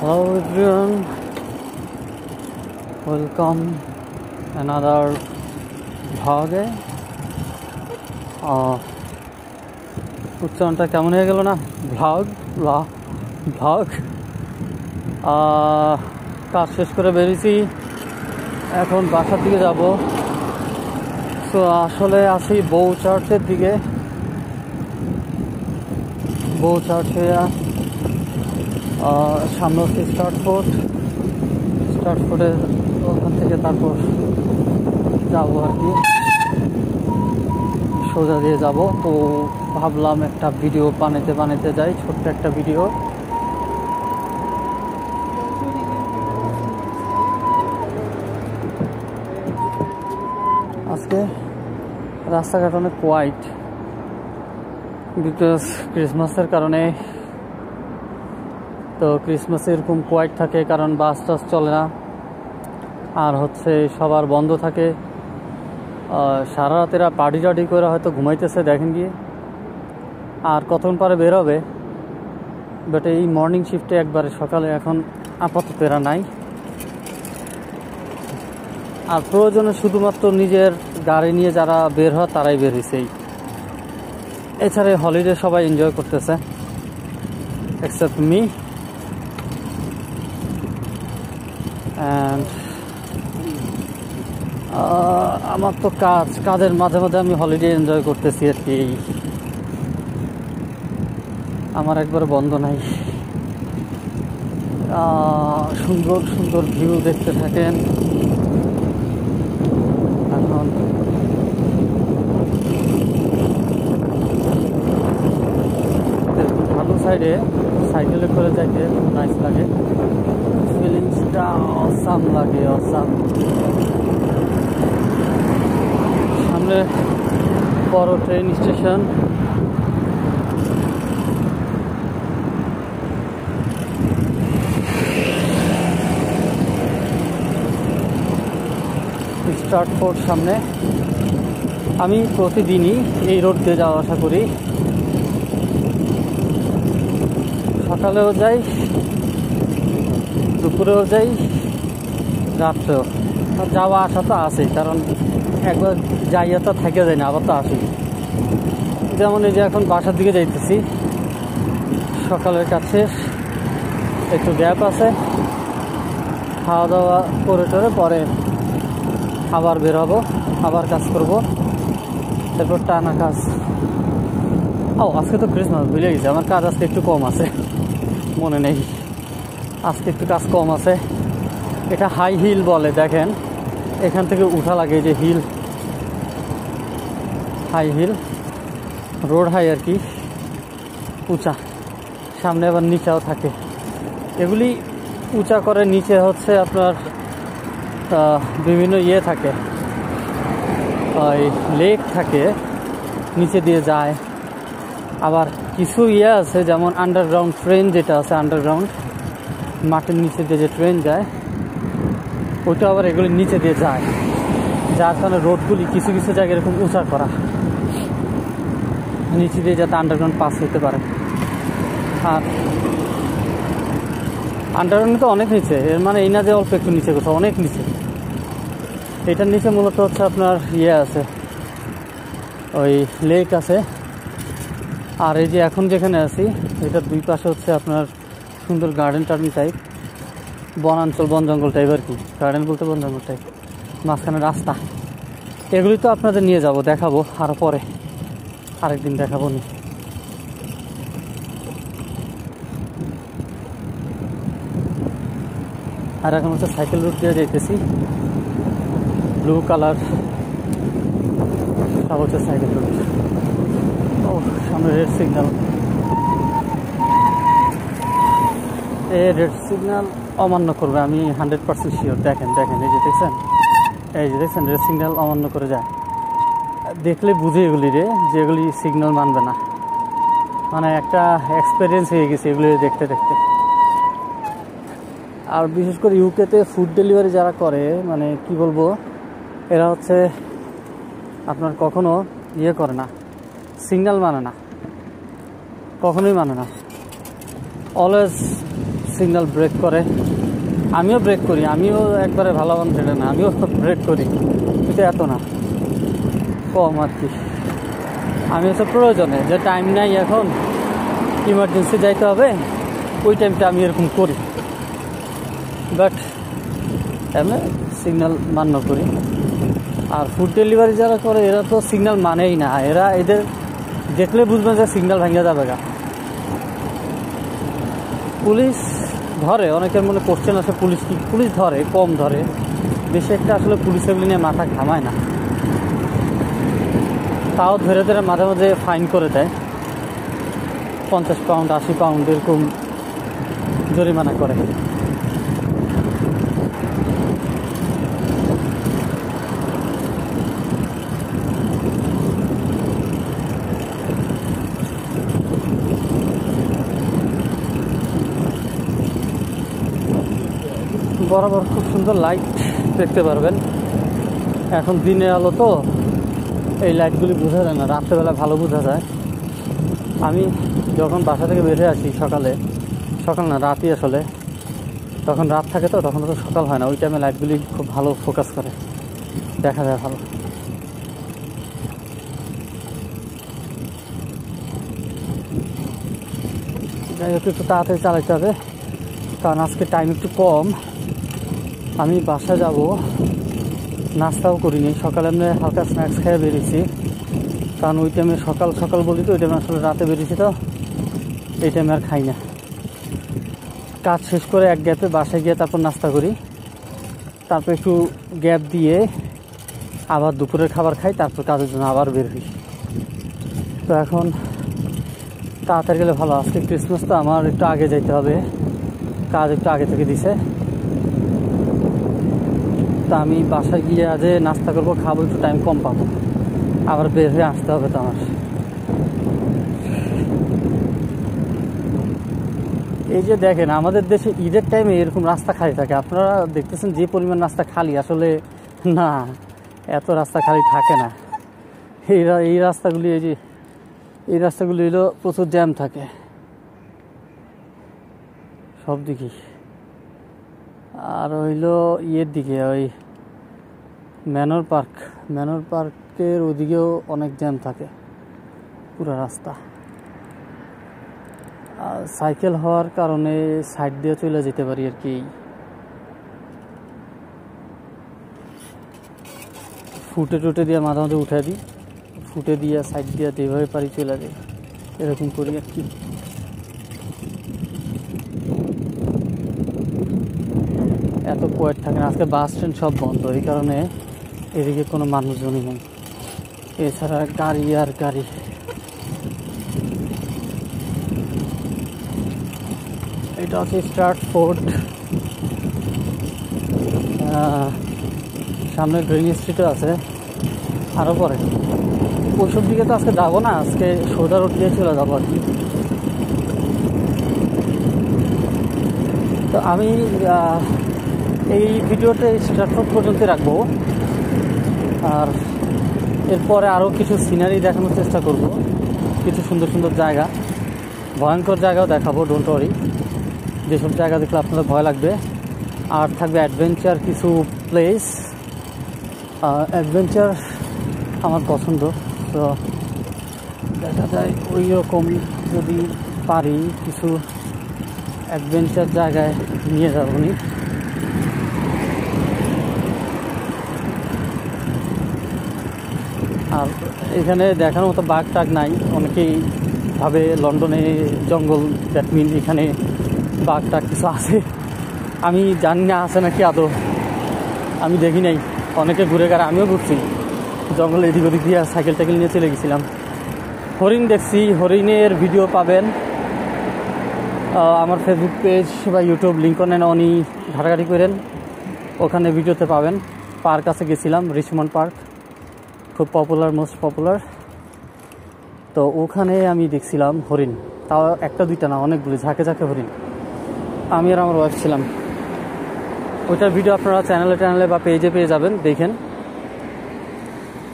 Hello everyone, welcome another vlog. উচ্চারণটা কেমন হয়ে গেল না? ভ্লগ। কাজ শেষ করে বেরিয়েছি, এখন বাসার দিকে যাব। তো আসলে আছি বউ চার্চের দিকে। বউ চার্চ হয়ে সামনে হচ্ছে স্টার্টফোর্ডের ওখান থেকে তারপর যাবো আর কি, সোজা দিয়ে যাব। তো ভাবলাম একটা ভিডিও বানাতে যাই, ছোট্ট একটা ভিডিও। আজকে রাস্তাঘাট অনেক কোয়াইট, বিকজ ক্রিসমাসের কারণে। তো ক্রিসমাসে এরকম কোয়াইট থাকে কারণ বাস টাস চলে না, আর হচ্ছে সবার বন্ধ থাকে। সারা রাতেরা পার্টি টার্টি করে হয়তো ঘুমাইতেছে, দেখেন গিয়ে। আর কতক্ষণ পরে বের হবে, বাট এই মর্নিং শিফটে একবারে সকালে এখন আপাতত এরা নাই। আর প্রয়োজনে শুধুমাত্র নিজের গাড়ি নিয়ে যারা বের হয় তারাই বের হয়েছে। এছাড়া হলিডে সবাই এনজয় করতেছে, এক্সেপ্ট মি। অ্যান্ড আমার তো কাজের মাঝে মাঝে আমি হলিডে এনজয় করতেছি আর কি। আমার একবার বন্ধ নাই। সুন্দর সুন্দর ভিউ দেখতে থাকেন। এখন ভালো সাইডে সাইকেলে করে যাইতে খুব নাইস লাগে, ফিলিংসটা অসাম লাগে, অসাম। সামনে বড় ট্রেন স্টেশন। স্টার্টফোর্ড সামনে। আমি প্রতিদিনই এই রোড দিয়ে যাওয়া আসা করি, সকালেও যাই, দুপুরেও যাই, রাত্রেও। যাওয়া আসা তো আসেই, কারণ একবার যাইয়া তো থেকে যায় না, আবার তো আসি। যেমন এই যে এখন বাসার দিকে যাইতেছি, সকালের কাছে একটু গ্যাপ আছে, খাওয়া দাওয়া করে টোরে পরে আবার বের হবো, আবার কাজ করব, তারপর টানা কাজ। আজকে তো ক্রিসমাস, ভুলে গেছি। আমার কাজ আজকে একটু কম আছে, মনে নেই। আজকে একটু কাজ কম আছে। এটা হাই হিল বলে, দেখেন এখান থেকে উঠা লাগে, যে hill, high hill, road high আর কি, উঁচা। সামনে আবার নিচাও থাকে। এগুলি উঁচা করে, নিচে হচ্ছে আপনার বিভিন্ন থাকে, ওই লেক থাকে, নিচে দিয়ে যায়। আবার কিছু আছে যেমন আন্ডারগ্রাউন্ড ট্রেন, যেটা আছে আন্ডারগ্রাউন্ড, মাটির নিচে দিয়ে যে ট্রেন যায়, ওইটা আবার এগুলি নিচে দিয়ে যায়। যার কারণে রোডগুলি কিছু কিছু জায়গায় এরকম উঁচা করা, নিচে দিয়ে যাতে আন্ডারগ্রাউন্ড পাস হতে পারে। আর আন্ডারগ্রাউন্ড তো অনেক নিচে, এর মানে এই না যে অল্প একটু নিচে, কোথাও অনেক নিচে। এটার নিচে মূলত হচ্ছে আপনার আছে, ওই লেক আছে। আর এই যে এখন যেখানে আছি, এটার দুই পাশে হচ্ছে আপনার সুন্দর গার্ডেন টার্ডেন টাইপ, বনাঞ্চল, বন জঙ্গল টাইপ আর কি। গার্ডেন বলতে বন জঙ্গল টাইপ, মাঝখানে রাস্তা। এগুলি তো আপনাদের নিয়ে যাব, দেখাবো আরও পরে, আরেকদিন দেখাবো নি। আর এখন হচ্ছে সাইকেল রুট দিয়ে যেতেছি, ব্লু কালার, সব হচ্ছে সাইকেল রুট। সামনে রেড সিগন্যাল। এই রেড সিগন্যাল অমান্য করবে, আমি 100% শিওর। দেখেন এই যে দেখছেন, রেড সিগন্যাল অমান্য করে যায়। দেখলে বুঝে এগুলি যে এগুলি সিগন্যাল মানবে না। মানে একটা এক্সপিরিয়েন্স হয়ে গেছে এগুলি দেখতে। আর বিশেষ করে ইউকেতে ফুড ডেলিভারি যারা করে, মানে কি বলবো, এরা হচ্ছে আপনার কখনো করে না, সিগন্যাল মানে না, কখনোই মানে না। অলওয়েজ সিগন্যাল ব্রেক করে, আমিও ব্রেক করি, আমিও একবারে ভালো ড্রাইভার না, আমিও ব্রেক করি, কিন্তু এত না, কম আর কি। আমি হচ্ছে প্রয়োজনে যে টাইম নাই এখন ইমার্জেন্সি যাইতে হবে, ওই টাইমটা আমি এরকম করি, বাট এমনি সিগন্যাল মান্য করি। আর ফুড ডেলিভারি যারা করে এরা তো সিগন্যাল মানেই না, এদের দেখলে বুঝবেন যে সিগন্যাল ভেঙে যাবে গা। পুলিশ ধরে, অনেকের মনে কোশ্চেন আসে পুলিশ ধরে, কম ধরে, বেশি একটা আসলে পুলিশ এগুলি নিয়ে মাথা ঘামায় না, তাও ধরে ধরে মাঝে মাঝে ফাইন করে দেয়, 50 পাউন্ড 80 পাউন্ড এরকম জরিমানা করে। বরাবর খুব সুন্দর লাইট দেখতে পারবেন। এখন দিনের আলো তো এই লাইটগুলি বোঝা যায় না, রাত্রেবেলা ভালো বোঝা যায়। আমি যখন বাসা থেকে বেরিয়ে আসি সকাল না রাতই আসলে, তখন রাত থাকে তো, তখন তো সকাল হয় না, ওই টাইমে লাইটগুলি খুব ভালো ফোকাস করে, দেখা যায় ভালো। যাই হোক, একটু তাড়াতাড়ি চালাতে হবে, কারণ আজকে টাইম একটু কম। আমি বাসা যাব, নাস্তাও করিনি, সকালে এমনি হালকা স্ন্যাক্স খেয়ে বেরিয়েছি, কারণ ওই টাইমে সকাল বলি তো, ওই টাইমে আসলে রাতে বেরিয়েছি তো, এই টাইমে আর খাই না। কাজ শেষ করে এক গ্যাপে বাসায় গিয়ে তারপর নাস্তা করি, তারপর একটু গ্যাপ দিয়ে আবার দুপুরের খাবার খাই, তারপর কাজের জন্য আবার বের হই। তো এখন তাড়াতাড়ি গেলে ভালো, আজকে ক্রিসমাস তো, আমার একটু আগে যেতে হবে, কাজ একটু আগে থেকে দিছে। তা আমি বাসায় গিয়ে আজ নাস্তা করবো, খাবো, একটু টাইম কম পাবো, আবার বের হয়ে আসতে হবে তো আমার। এই যে দেখেন, আমাদের দেশে ঈদের টাইমে এরকম রাস্তা খালি থাকে, আপনারা দেখতেছেন যে পরিমাণ রাস্তা খালি, আসলে না, এত রাস্তা খালি থাকে না। এই রাস্তাগুলি, এই রাস্তাগুলি হলো প্রচুর জ্যাম থাকে সব দিকেই। আর হইলো ইয়ের দিকে, ওই ম্যানর পার্কের ওইদিকেও অনেক জ্যাম থাকে পুরো রাস্তা। আর সাইকেল হওয়ার কারণে সাইড দিয়ে চলে যেতে পারি আর কি, ফুটে দিয়ে মাঝে মাঝে উঠে দিই, ফুটে দিয়ে সাইড দিয়ে যেভাবে পারি চলে যাই, এরকম করি আর কি। এত কোয়াইট থাকে না, আজকে বাস ট্রেন সব বন্ধ, এই কারণে এদিকে কোনো মানুষজনই নেই, এছাড়া গাড়ি আর গাড়ি। এটা হচ্ছে স্ট্রাটফোর্ড, সামনে গ্রিন স্ট্রিটও আছে, আরও পরে ওইসব দিকে তো আজকে যাবো না, আজকে সোজা রোড দিয়ে চলে যাবো আর কি। তো আমি এই ভিডিওতে স্ট্রাটফোর্ড পর্যন্ত রাখবো, আর এরপরে আরও কিছু সিনারি দেখানোর চেষ্টা করব, কিছু সুন্দর সুন্দর জায়গা, ভয়ঙ্কর জায়গাও দেখাবো, ডোন্ট ওয়ারি, যেসব জায়গা দেখলে আপনাদের ভয় লাগবে। আর থাকবে অ্যাডভেঞ্চার কিছু প্লেস, অ্যাডভেঞ্চার আমার পছন্দ, তো দেখা যায় ওই রকম যদি পারি কিছু অ্যাডভেঞ্চার জায়গায় নিয়ে যাবো নি। আর এখানে দেখার মতো বাঘ টাঘ নাই, অনেকেই ভাবে লন্ডনে জঙ্গল, দ্যাট মিন এখানে বাঘ টাঘ কিছু আছে, আমি জানি না আছে নাকি আদৌ, আমি দেখি নাই, অনেকে ঘুরে গেলে আমিও ঘুরছি জঙ্গলে, এদিক ওদিক দিয়ে সাইকেল টাইকেল নিয়ে চলে গেছিলাম। হরিণ দেখছি, হরিণের ভিডিও পাবেন আমার ফেসবুক পেজ বা ইউটিউব লিঙ্ক নেন, উনি ঘাটাঘাটি করেন, ওখানে ভিডিওতে পাবেন। পার্ক আছে, গেছিলাম রিচমন্ড পার্ক, খুব পপুলার, মোস্ট পপুলার, তো ওখানে আমি দেখছিলাম হরিণ, তাও একটা দুইটা না, অনেকগুলি, ঝাঁকে ঝাঁকে হরিণ। আমি আর আমার ওয়াইফ ছিলাম। ওইটার ভিডিও আপনারা চ্যানেলে বা পেজে পেয়ে যাবেন, দেখেন।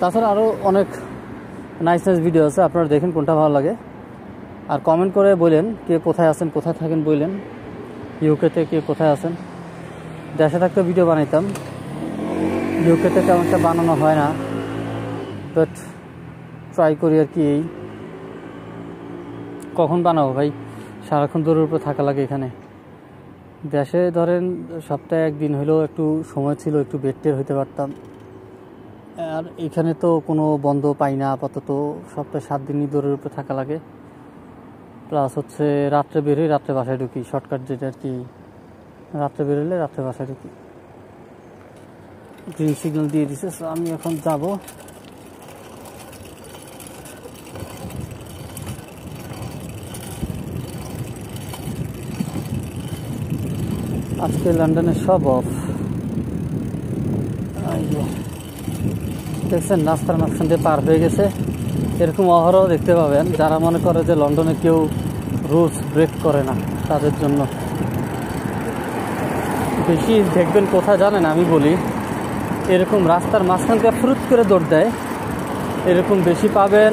তাছাড়া আরও অনেক নাইস ভিডিও আছে, আপনারা দেখেন কোনটা ভালো লাগে। আর কমেন্ট করে বলেন কে কোথায় আছেন, কোথায় থাকেন বললেন, ইউকেতে কে কোথায় আছেন। দেশে থাকতে ভিডিও বানাইতাম, ইউকেতে তেমনটা বানানো হয় না, বাট ট্রাই করি আর কি। এই কখন বানাবো ভাই, সারাক্ষণ দূরের উপর থাকা লাগে এখানে। দেশে ধরেন সপ্তাহে একদিন হলেও একটু সময় ছিল, একটু বেডটের হইতে পারতাম। আর এখানে তো কোনো বন্ধ পাই না আপাতত, সপ্তাহে 7 দিনই দূরের উপরে থাকা লাগে। প্লাস হচ্ছে রাত্রে বেরোই, রাত্রে বাসায় ঢুকি, শর্টকাট যেটা আর কি। রাত্রে বেরোলে রাত্রে বাসায় ঢুকি। গ্রিন সিগন্যাল দিয়ে দিছে, আমি এখন যাব। আজকে লন্ডনে সব অফ। দেখছেন রাস্তার মাঝখান দিয়ে পার হয়ে গেছে। এরকম অহরহ দেখতে পাবেন, যারা মনে করে যে লন্ডনে কেউ রুলস ব্রেক করে না, তাদের জন্য বেশি দেখবেন কোথায় জানেন, আমি বলি এরকম রাস্তার মাঝখান থেকে ফ্রুট করে দৌড় দেয়, এরকম বেশি পাবেন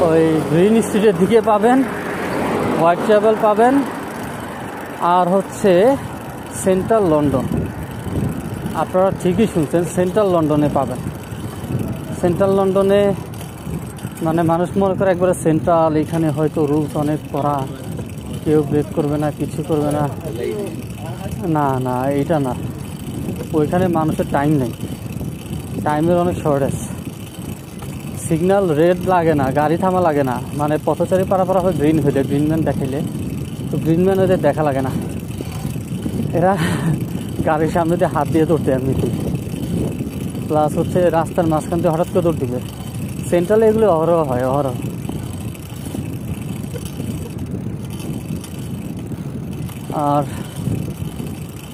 ওই গ্রিন স্ট্রিটের দিকে পাবেন, হোয়াইট চ্যাপেল পাবেন, আর হচ্ছে সেন্ট্রাল লন্ডন। আপনারা ঠিকই শুনছেন, সেন্ট্রাল লন্ডনে পাবেন। সেন্ট্রাল লন্ডনে মানে মানুষ মনে করে একবারে সেন্ট্রাল, এখানে হয়তো রুলস অনেক কড়া, কেউ ব্রেক করবে না, কিছু করবে না। না না, এইটা না। ওইখানে মানুষের টাইম নেই, টাইমের অনেক শর্টেজ। সিগন্যাল রেড লাগে না, গাড়ি থামা লাগে না, মানে পথচারী পারাপার হয় গ্রিন হইলে, গ্রিনম্যান দেখাইলে, তো গ্রিনম্যান ওদের দেখা লাগে না। এরা গাড়ির সামনে দিয়ে হাত দিয়ে দৌড়তে এমনিতে। প্লাস হচ্ছে রাস্তার মাঝখান দিয়ে হঠাৎ করে দৌড় দিবে। সেন্ট্রালে এগুলো অহরহ হয়, অহরহ। আর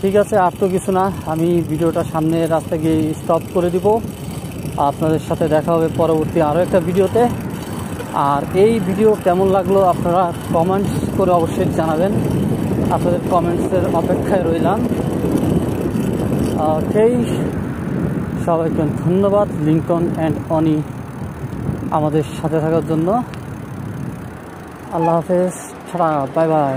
ঠিক আছে, আর তো কিছু না, আমি ভিডিওটা সামনে রাস্তা গিয়ে স্টপ করে দিব। আপনাদের সাথে দেখা হবে পরবর্তী আরও একটা ভিডিওতে। আর এই ভিডিও কেমন লাগলো আপনারা কমেন্টস করে অবশ্যই জানাবেন। আপনাদের কমেন্টসের অপেক্ষায় রইলাম। ওকে, সবাইকে ধন্যবাদ লিংকন অ্যান্ড অনি আমাদের সাথে থাকার জন্য। আল্লাহ হাফেজ, ছাড়া, বাই বাই।